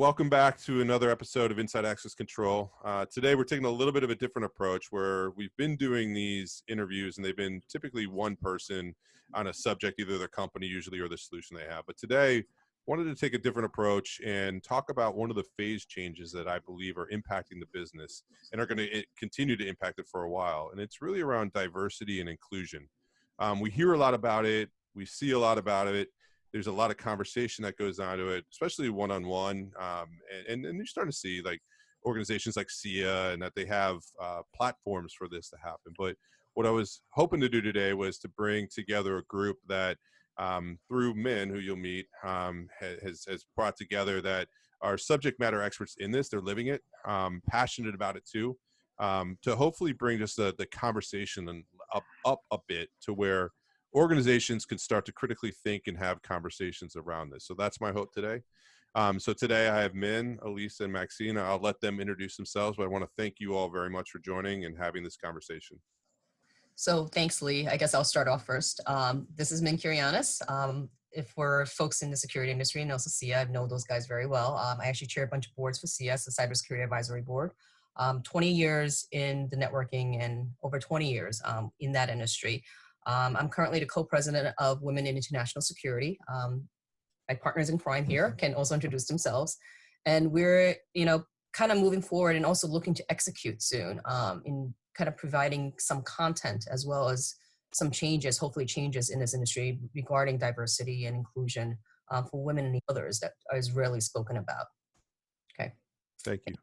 welcome back to another episode of Inside Access Control. Today we're taking a little bit of a different approach where we've been doing these interviews and they've been typically one person on a subject, either their company usually or the solution they have. But today wanted to take a different approach and talk about one of the phase changes that I believe are impacting the business and are going to continue to impact it for a while. And it's really around diversity and inclusion. We hear a lot about it. We see a lot about it. There's a lot of conversation that goes on to it, especially one-on-one. And you're starting to see like organizations like SIA and that they have platforms for this to happen. But what I was hoping to do today was to bring together a group that through men who you'll meet has brought together that are subject matter experts in this. They're living it, passionate about it too, to hopefully bring just the conversation up a bit to where organizations can start to critically think and have conversations around this. So that's my hope today. So today I have Min, Elisa, and Maxine. I'll let them introduce themselves, but I want to thank you all very much for joining and having this conversation. So thanks, Lee. I guess I'll start off first. This is Min Kyriannis. If we're folks in the security industry and also SIA, I've known those guys very well. I actually chair a bunch of boards for SIA, the Cybersecurity Advisory Board. 20 years in the networking and over 20 years in that industry. I'm currently the co-president of Women in International Security. My partners in crime here can also introduce themselves. And we're, kind of moving forward and also looking to execute soon in kind of providing some content as well as some changes, hopefully changes in this industry regarding diversity and inclusion for women and the others that is rarely spoken about. Okay. Thank you.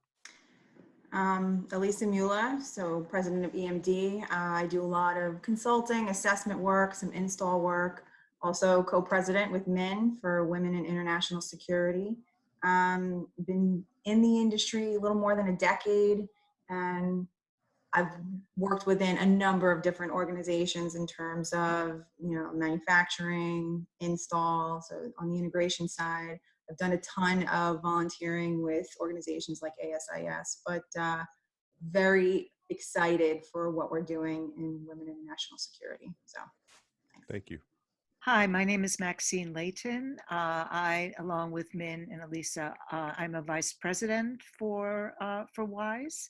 Alisa Muller, so president of EMD. I do a lot of consulting, assessment work, some install work, also co-president with MIN for Women in International Security. Been in the industry a little more than a decade, and I've worked within a number of different organizations in terms of, manufacturing, install, so on the integration side. I've done a ton of volunteering with organizations like ASIS, but very excited for what we're doing in Women in National Security. So, thanks. Thank you. Hi, my name is Maxine Leighton. I, along with Min and Elisa, I'm a vice president for WISE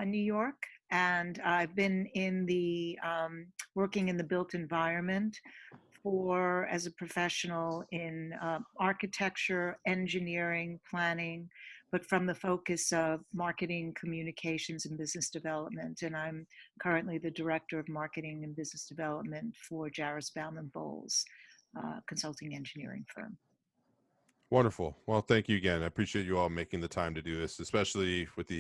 New York, and I've been in the working in the built environment as a professional in architecture, engineering, planning, but from the focus of marketing, communications, and business development. And I'm currently the director of marketing and business development for Jarvis Bauman Bowles, consulting engineering firm. Wonderful. Well, thank you again. I appreciate you all making the time to do this, especially with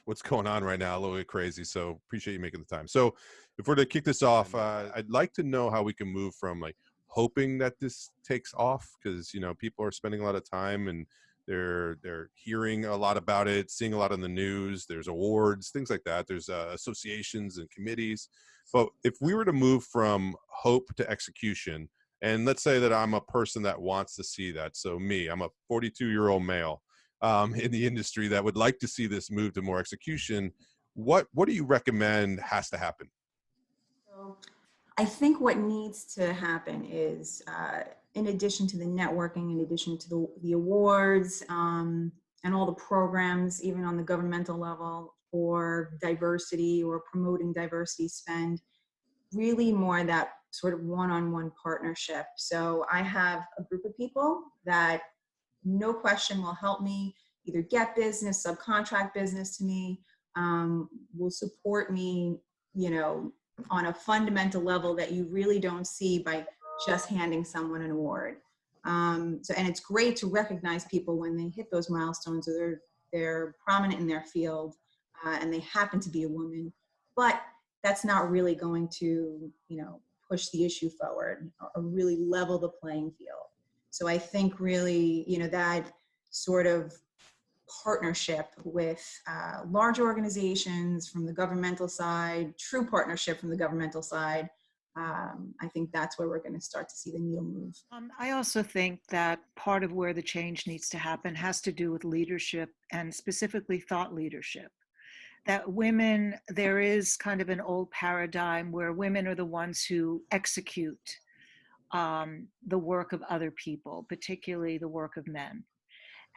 what's going on right now, a little bit crazy. So appreciate you making the time. So if we're to kick this off, I'd like to know how we can move from like hoping that this takes off, because people are spending a lot of time and they're hearing a lot about it, seeing a lot in the news. There's awards, things like that. There's associations and committees. But if we were to move from hope to execution, and let's say that I'm a person that wants to see that. So me, I'm a 42-year-old male in the industry that would like to see this move to more execution. What do you recommend has to happen? So I think what needs to happen is, in addition to the networking, in addition to the awards and all the programs, even on the governmental level for diversity or promoting diversity spend, really more that sort of one-on-one partnership. So I have a group of people that no question will help me either get business, subcontract business to me, will support me, on a fundamental level that you really don't see by just handing someone an award. And it's great to recognize people when they hit those milestones or they're prominent in their field and they happen to be a woman, but that's not really going to, push the issue forward or really level the playing field. So I think really, that sort of partnership with large organizations from the governmental side, true partnership from the governmental side, I think that's where we're going to start to see the needle move. I also think that part of where the change needs to happen has to do with leadership and specifically thought leadership. That women, there is kind of an old paradigm where women are the ones who execute the work of other people, particularly the work of men.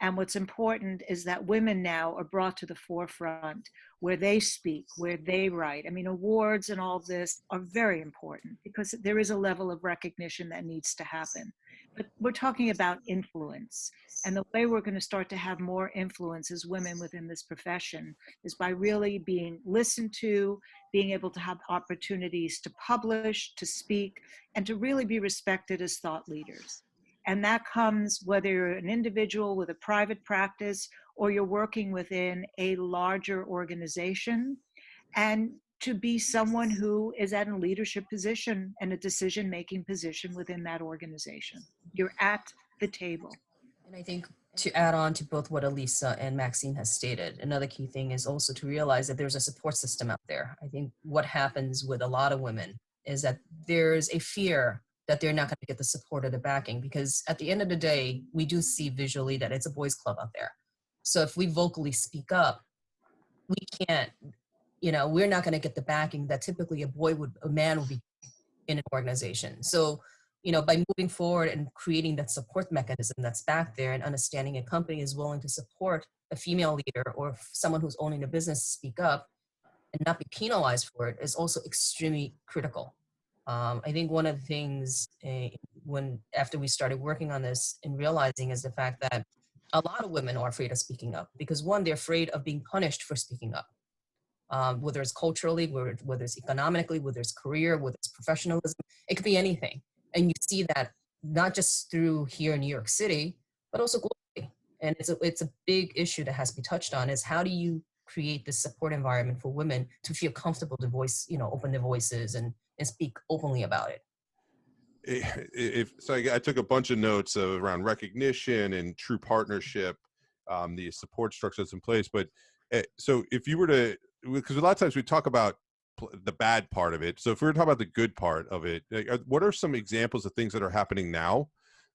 And what's important is that women now are brought to the forefront where they speak, where they write. I mean, awards and all of this are very important because there is a level of recognition that needs to happen. But we're talking about influence. And the way we're going to start to have more influence as women within this profession is by really being listened to, being able to have opportunities to publish, to speak, and to really be respected as thought leaders. And that comes whether you're an individual with a private practice or you're working within a larger organization, and to be someone who is at a leadership position and a decision-making position within that organization. You're at the table. And I think to add on to both what Elisa and Maxine has stated, another key thing is also to realize that there's a support system out there. I think what happens with a lot of women is that there's a fear that they're not going to get the support or the backing, because at the end of the day, we do see visually that it's a boys' club out there. So if we vocally speak up, we can't, we're not going to get the backing that typically a man would be in an organization. So, by moving forward and creating that support mechanism that's back there and understanding a company is willing to support a female leader or someone who's owning a business speak up and not be penalized for it is also extremely critical. I think one of the things after we started working on this and realizing is the fact that a lot of women are afraid of speaking up because one, they're afraid of being punished for speaking up, whether it's culturally, whether it's economically, whether it's career, whether it's professionalism, it could be anything. And you see that not just through here in New York City, but also globally. And it's a big issue that has to be touched on is how do you create this support environment for women to feel comfortable to voice, open their voices and speak openly about it. So I took a bunch of notes around recognition and true partnership, the support structures in place. But so if you were to, because a lot of times we talk about the bad part of it. So if we were talking about the good part of it, what are some examples of things that are happening now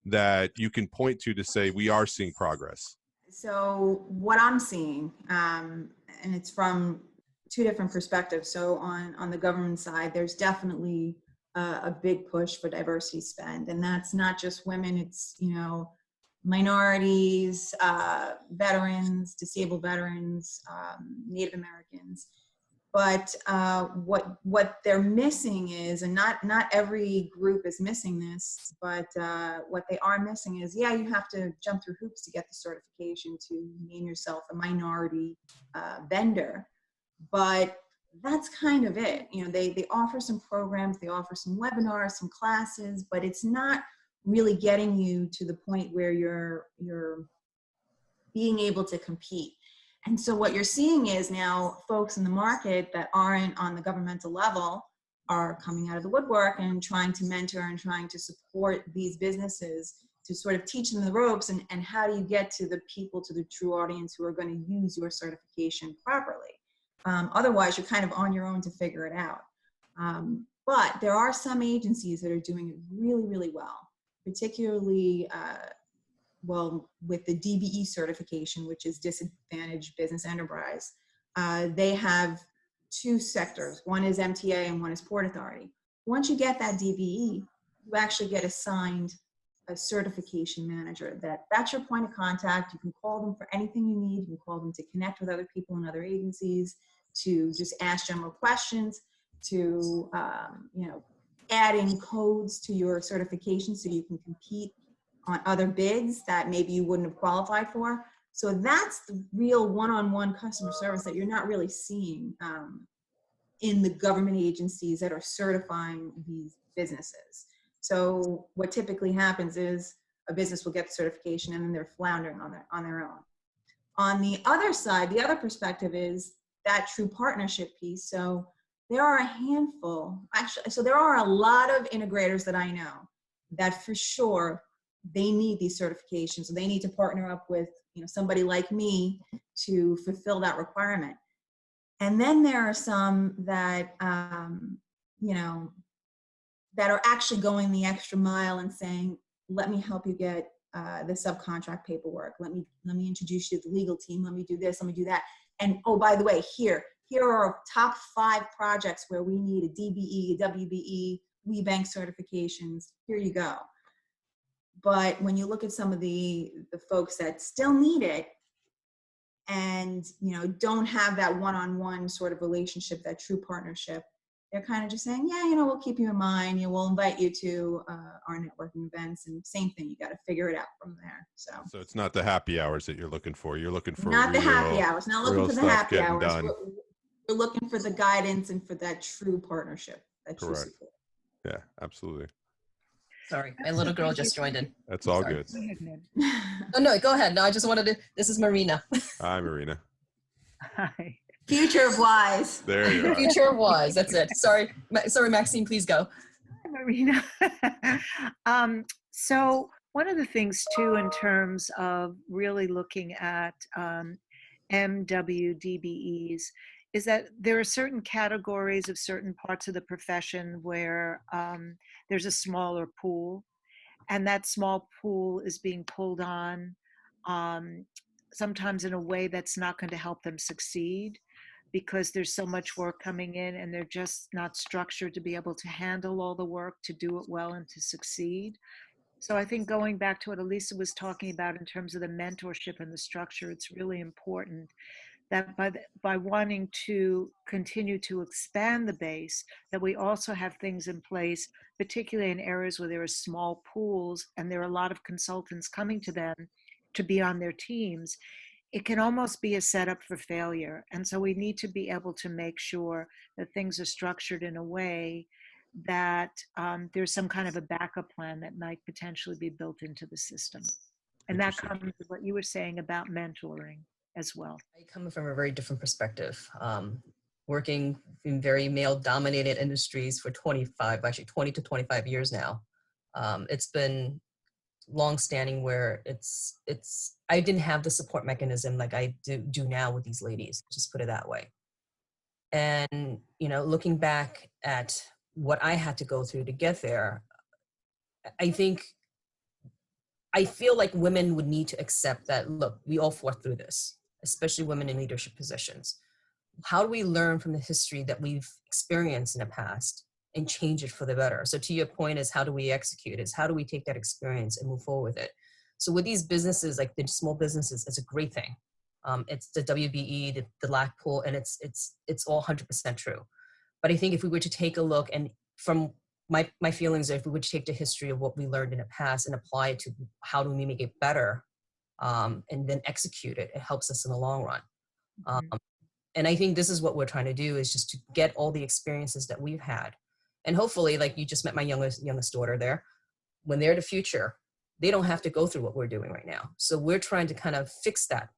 that you can point to say we are seeing progress? So what I'm seeing, and it's from two different perspectives. So on the government side, there's definitely a big push for diversity spend, and that's not just women. It's minorities, veterans, disabled veterans, Native Americans. But what they're missing is, and not every group is missing this, but what they are missing is, yeah, you have to jump through hoops to get the certification to name yourself a minority vendor. But that's kind of it. They offer some programs, they offer some webinars, some classes, but it's not really getting you to the point where you're being able to compete. And so what you're seeing is now folks in the market that aren't on the governmental level are coming out of the woodwork and trying to mentor and trying to support these businesses to sort of teach them the ropes and how do you get to the people, to the true audience who are going to use your certification properly. Otherwise, you're kind of on your own to figure it out. But there are some agencies that are doing it really, really well, particularly with the DBE certification, which is Disadvantaged Business Enterprise. They have two sectors. One is MTA and one is Port Authority. Once you get that DBE, you actually get assigned a certification manager. That's your point of contact. You can call them for anything you need. You can call them to connect with other people in other agencies, to just ask general questions, to add in codes to your certification so you can compete on other bids that maybe you wouldn't have qualified for. So that's the real one-on-one customer service that you're not really seeing in the government agencies that are certifying these businesses. So what typically happens is a business will get the certification and then they're floundering on their own. On the other side, the other perspective is that true partnership piece. So there are a handful, actually, so there are a lot of integrators that I know that for sure they need these certifications. So they need to partner up with somebody like me to fulfill that requirement. And then there are some that that are actually going the extra mile and saying, let me help you get the subcontract paperwork. Let me introduce you to the legal team. Let me do this, let me do that. And oh, by the way, here are top 5 projects where we need a DBE, a WBE, WeBank certifications. Here you go. But when you look at some of the folks that still need it and, don't have that one-on-one sort of relationship, that true partnership, they're kind of just saying, yeah, we'll keep you in mind. We'll invite you to our networking events, and same thing. You got to figure it out from there. So it's not the happy hours that you're looking for. You're looking for not the happy hours. Not looking for the happy hours. Done. We're looking for the guidance and for that true partnership, that true Correct. support. Yeah, absolutely. Sorry, my little girl just joined in. That's all Sorry. good. Oh, no, go ahead. No, I just wanted to, this is Marina. Hi, Marina. Hi. Future of Wise. There you are. Future of Wise, that's it. Sorry, Maxine, please go. Hi, Marina. So one of the things too, in terms of really looking at MWDBEs, is that there are certain categories of certain parts of the profession where there's a smaller pool, and that small pool is being pulled on sometimes in a way that's not going to help them succeed, because there's so much work coming in and they're just not structured to be able to handle all the work, to do it well, and to succeed. So I think going back to what Elisa was talking about in terms of the mentorship and the structure, it's really important that by wanting to continue to expand the base, that we also have things in place, particularly in areas where there are small pools and there are a lot of consultants coming to them to be on their teams. It can almost be a setup for failure. And so we need to be able to make sure that things are structured in a way that there's some kind of a backup plan that might potentially be built into the system. And that comes with what you were saying about mentoring as well. I come from a very different perspective. Working in very male-dominated industries for 20 to 25 years now. It's been long-standing where I didn't have the support mechanism like I do now with these ladies, just put it that way. And, looking back at what I had to go through to get there, I feel like women would need to accept that, look, we all fought through this, especially women in leadership positions. How do we learn from the history that we've experienced in the past and change it for the better? So to your point is, how do we execute it? How do we take that experience and move forward with it? So with these businesses, like the small businesses, it's a great thing. It's the WBE, the LAC pool, and it's all 100% true. But I think if we were to take a look, and from my feelings are, if we would take the history of what we learned in the past and apply it to how do we make it better, and then execute it, it helps us in the long run. And I think this is what we're trying to do, is just to get all the experiences that we've had. And hopefully, like you just met my youngest daughter there, when they're the future, they don't have to go through what we're doing right now. So we're trying to kind of fix that,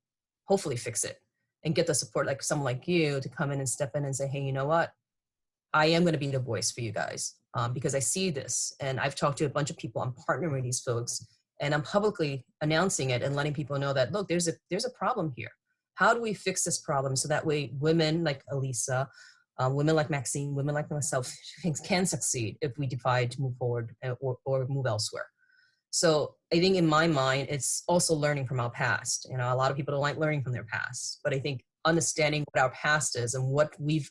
hopefully fix it, and get the support like someone like you to come in and step in and say, hey, you know what? I am going to be the voice for you guys because I see this. And I've talked to a bunch of people. I'm partnering with these folks, and I'm publicly announcing it and letting people know that, look, there's a problem here. How do we fix this problem so that way women like Elisa, women like Maxine, women like myself can succeed if we decide to move forward or move elsewhere? So I think in my mind, it's also learning from our past. A lot of people don't like learning from their past, but I think understanding what our past is and what we've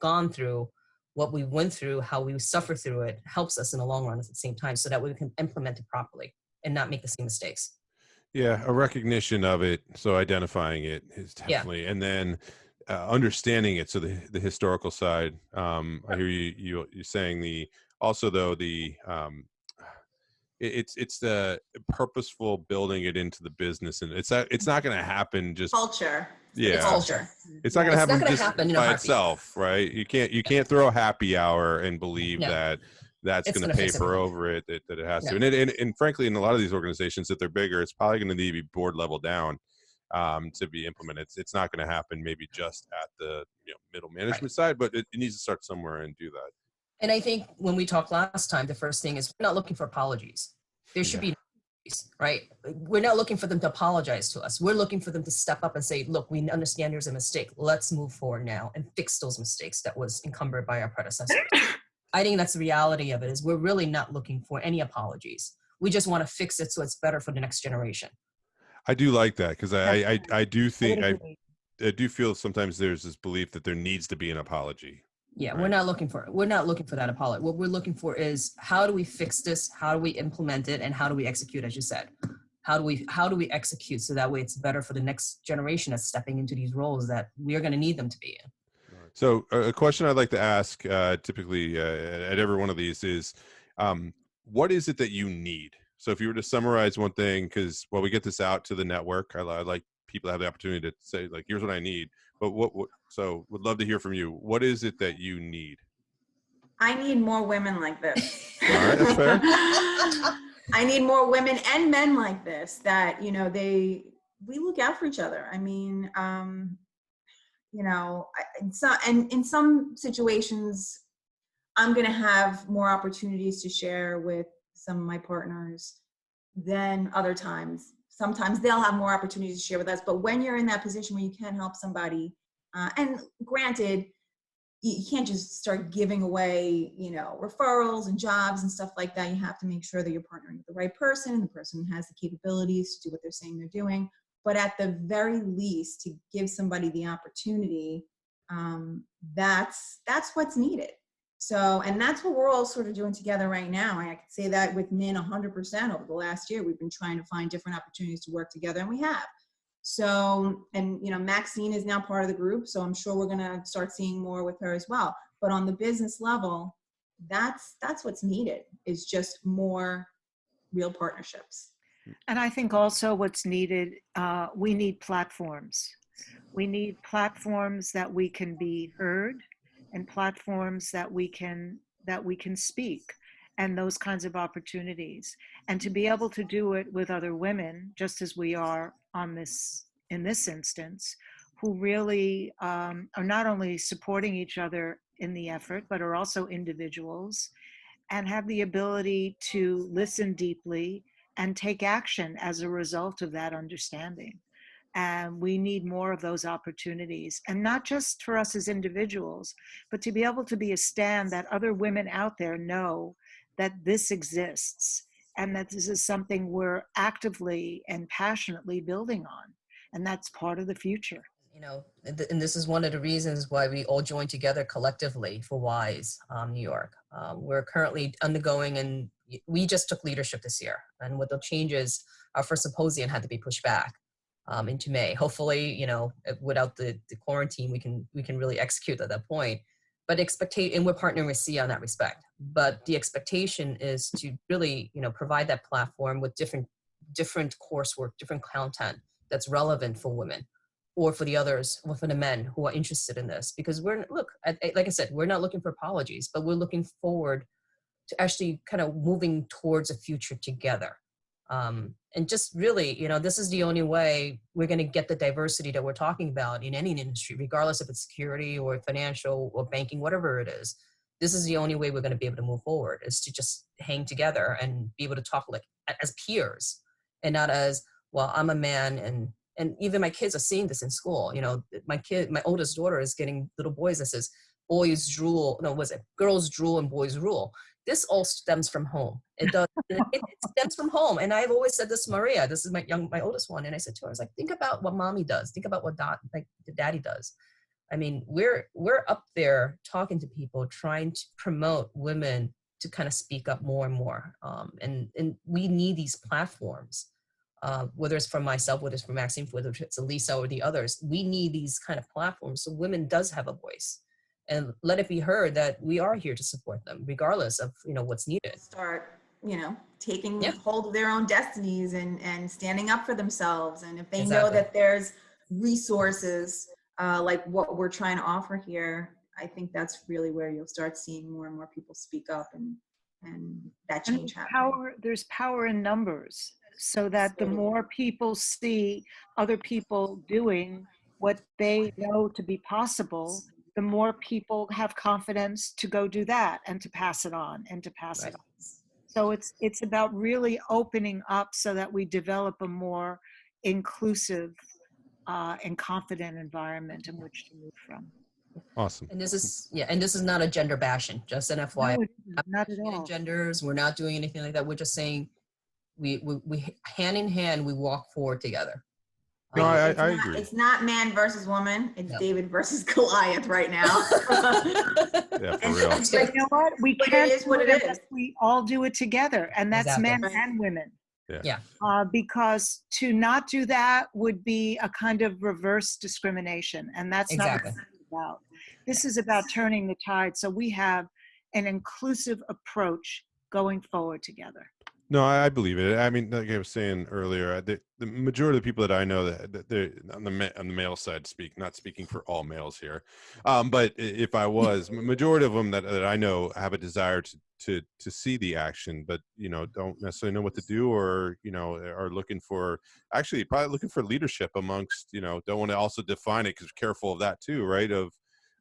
gone through, what we went through, how we suffer through it, helps us in the long run at the same time, so that we can implement it properly and not make the same mistakes. Yeah, a recognition of it, so identifying it is definitely, and then understanding it. So the historical side. I hear you saying it's the purposeful building it into the business, and it's not going to happen just culture. Yeah, it's culture. It's not going to happen just happen by itself, right? You can't throw a happy hour and believe that's going to paper over it, that it has to. And frankly, in a lot of these organizations, if they're bigger, it's probably going to need to be board level down to be implemented. It's not going to happen maybe just at the middle management side, but it needs to start somewhere and do that. And I think when we talked last time, the first thing is we're not looking for apologies. There should be, right? We're not looking for them to apologize to us. We're looking for them to step up and say, look, we understand there's a mistake. Let's move forward now and fix those mistakes that was encumbered by our predecessors. I think that's the reality of it, is we're really not looking for any apologies. We just want to fix it so it's better for the next generation. I do like that, because I do think I do feel sometimes there's this belief that there needs to be an apology. Yeah, Right. we're not looking for that apology. What we're looking for is how do we fix this? How do we implement it? And how do we execute, as you said? How do we execute so that way it's better for the next generation that's stepping into these roles that we are going to need them to be in? So a question I'd like to ask typically at every one of these is, what is it that you need? So if you were to summarize one thing, because while we get this out to the network, I like people to have the opportunity to say, like, here's what I need. But so would love to hear from you. What is it that you need? I need more women like this. All right, that's fair. I need more women and men like this that, we look out for each other. I mean, in some situations, I'm going to have more opportunities to share with some of my partners than other times. Sometimes they'll have more opportunities to share with us, but when you're in that position where you can help somebody, and granted, you can't just start giving away, referrals and jobs and stuff like that. You have to make sure that you're partnering with the right person, the person has the capabilities to do what they're saying they're doing. But at the very least, to give somebody the opportunity, that's what's needed. So, and that's what we're all sort of doing together right now. I could say that with Min 100% over the last year. We've been trying to find different opportunities to work together, and we have. So, and Maxine is now part of the group, so I'm sure we're going to start seeing more with her as well. But on the business level, that's what's needed, is just more real partnerships. And I think also what's needed, we need platforms. We need platforms that we can be heard, and platforms that we can speak, and those kinds of opportunities. And to be able to do it with other women, just as we are in this instance, who really are not only supporting each other in the effort, but are also individuals and have the ability to listen deeply and take action as a result of that understanding. And we need more of those opportunities, and not just for us as individuals, but to be able to be a stand that other women out there know that this exists and that this is something we're actively and passionately building on. And that's part of the future. And this is one of the reasons why we all joined together collectively for WISE New York. We're currently undergoing, and we just took leadership this year. And with the changes, our first symposium had to be pushed back into May. Hopefully, without the quarantine, we can really execute at that point. But and we're partnering with SIA in that respect. But the expectation is to really, provide that platform with different coursework, different content that's relevant for women, or for the others, or for the men who are interested in this. Because like I said, we're not looking for apologies, but we're looking forward to actually kind of moving towards a future together. And just really, this is the only way we're going to get the diversity that we're talking about in any industry, regardless if it's security or financial or banking, whatever it is. This is the only way we're going to be able to move forward, is to just hang together and be able to talk like as peers, and not as, well, I'm a man, and even my kids are seeing this in school. My oldest daughter is getting little boys that says girls drool and boys rule. This all stems from home. It does. It stems from home. And I've always said this to Maria. This is my oldest one. And I said to her, I was like, think about what mommy does. Think about what the daddy does. I mean, we're up there talking to people, trying to promote women to kind of speak up more and more. And we need these platforms, whether it's from myself, whether it's from Maxine, whether it's Elisa or the others. We need these kind of platforms so women does have a voice. And let it be heard that we are here to support them, regardless of what's needed. Start, taking hold of their own destinies and standing up for themselves. And if they know that there's resources like what we're trying to offer here, I think that's really where you'll start seeing more and more people speak up and that change happen. There's power in numbers, so that the more people see other people doing what they know to be possible, the more people have confidence to go do that and to pass it on and to pass it on. So it's about really opening up so that we develop a more inclusive and confident environment in which to move from. Awesome. And this is not a gender bashing, just an FYI. No, not at all. Genders, we're not doing anything like that. We're just saying we hand in hand, we walk forward together. No, I agree. It's not man versus woman. It's No. David versus Goliath right now. Yeah, for real. But you know what? We But it can't is what do it it is. unless we all do it together, and that's Exactly. men Right. and women. Yeah. Because to not do that would be a kind of reverse discrimination, and that's Exactly. not what this is about. This is about turning the tide, so we have an inclusive approach going forward together. No, I believe it. I mean, like I was saying earlier, the majority of the people that I know that they're on the male side not speaking for all males here, but if I was, majority of them that I know have a desire to see the action, but don't necessarily know what to do, or are looking for probably looking for leadership amongst don't want to also define it, because careful of that too, right?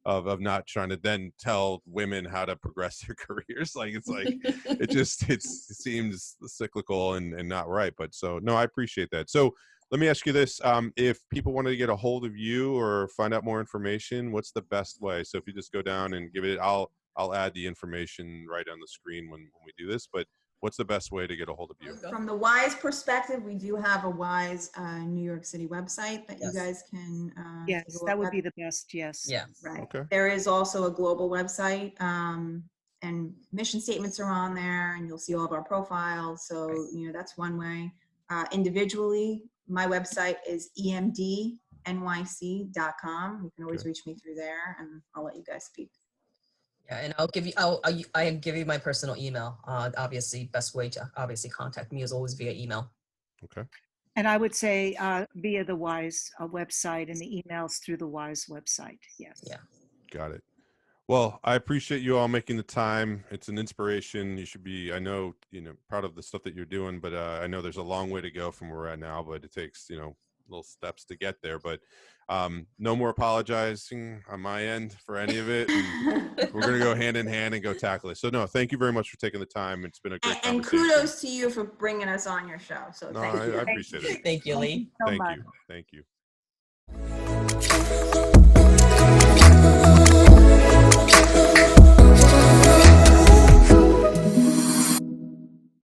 Of not trying to then tell women how to progress their careers. It seems cyclical and not right. But so, no, I appreciate that. So let me ask you this. If people wanted to get a hold of you or find out more information, what's the best way? So if you just go down and give it, I'll add the information right on the screen when we do this, but what's the best way to get a hold of you? From the WISE perspective, we do have a WISE New York City website that you guys can Yes, take a look that would at. be the best. Yes. Yeah. Right. Okay. There is also a global website, and mission statements are on there, and you'll see all of our profiles. So, that's one way. Individually, my website is emdnyc.com. You can always Okay. reach me through there, and I'll let you guys speak. Yeah, and I'll give you. I give you my personal email. Obviously, best way to obviously contact me is always via email. Okay. And I would say via the WISE website and the emails through the WISE website. Yes. Yeah. Got it. Well, I appreciate you all making the time. It's an inspiration. You should be, I know, proud of the stuff that you're doing, but I know there's a long way to go from where we're at now, but it takes, little steps to get there. But no more apologizing on my end for any of it. And we're going to go hand in hand and go tackle it. So no, thank you very much for taking the time. It's been a great And conversation. kudos to you for bringing us on your show. So No, thank you. I appreciate it. Thank you, Lee. So much. Thank you.